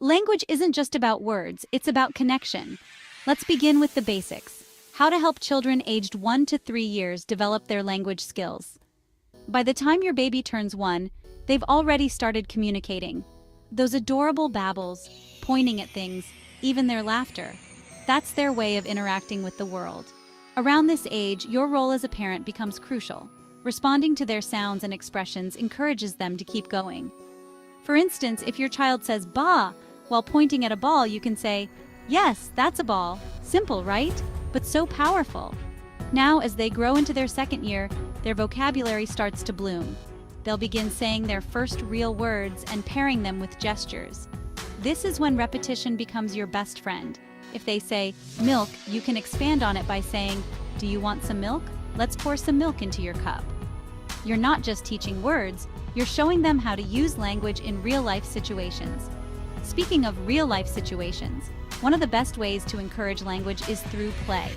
Language isn't just about words, it's about connection. Let's begin with the basics. How to help children aged 1 to 3 years develop their language skills. By the time your baby turns 1, they've already started communicating. Those adorable babbles, pointing at things, even their laughter. That's their way of interacting with the world. Around this age, your role as a parent becomes crucial. Responding to their sounds and expressions encourages them to keep going. For instance, if your child says "ba" while pointing at a ball, you can say, "Yes, that's a ball." Simple, right? But so powerful. Now, as they grow into their second year, their vocabulary starts to bloom. They'll begin saying their first real words and pairing them with gestures. This is when repetition becomes your best friend. If they say milk, you can expand on it by saying, "Do you want some milk? Let's pour some milk into your cup." You're not just teaching words, you're showing them how to use language in real-life situations. Speaking of real-life situations, one of the best ways to encourage language is through play.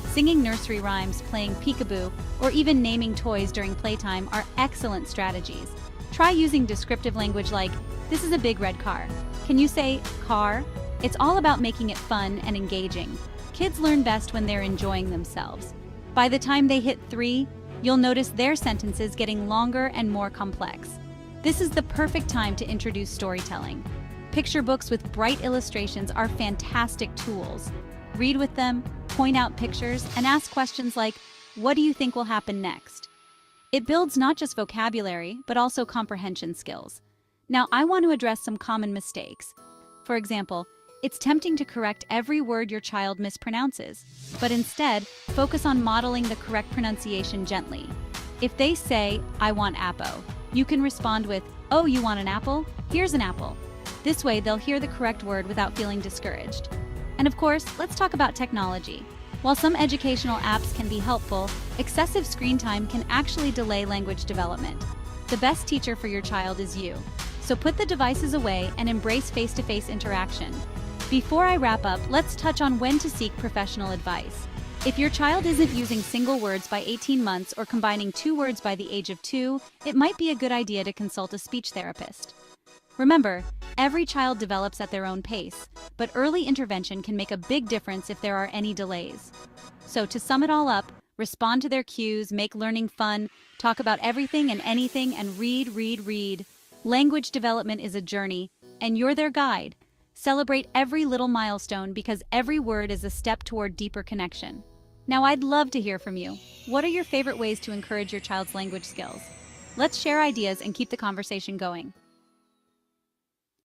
Singing nursery rhymes, playing peekaboo, or even naming toys during playtime are excellent strategies. Try using descriptive language like, "This is a big red car. Can you say car?" It's all about making it fun and engaging. Kids learn best when they're enjoying themselves. By the time they hit 3, you'll notice their sentences getting longer and more complex. This is the perfect time to introduce storytelling. Picture books with bright illustrations are fantastic tools. Read with them, point out pictures, and ask questions like, "What do you think will happen next?" It builds not just vocabulary, but also comprehension skills. Now, I want to address some common mistakes. For example, it's tempting to correct every word your child mispronounces, but instead, focus on modeling the correct pronunciation gently. If they say, "I want apple," you can respond with, "Oh, you want an apple? Here's an apple." This way, they'll hear the correct word without feeling discouraged. And of course, let's talk about technology. While some educational apps can be helpful, excessive screen time can actually delay language development. The best teacher for your child is you. So put the devices away and embrace face-to-face interaction. Before I wrap up, let's touch on when to seek professional advice. If your child isn't using single words by 18 months or combining 2 words by the age of 2, it might be a good idea to consult a speech therapist. Remember, every child develops at their own pace, but early intervention can make a big difference if there are any delays. So to sum it all up, respond to their cues, make learning fun, talk about everything and anything, and read, read, read. Language development is a journey, and you're their guide. Celebrate every little milestone because every word is a step toward deeper connection. Now, I'd love to hear from you. What are your favorite ways to encourage your child's language skills? Let's share ideas and keep the conversation going.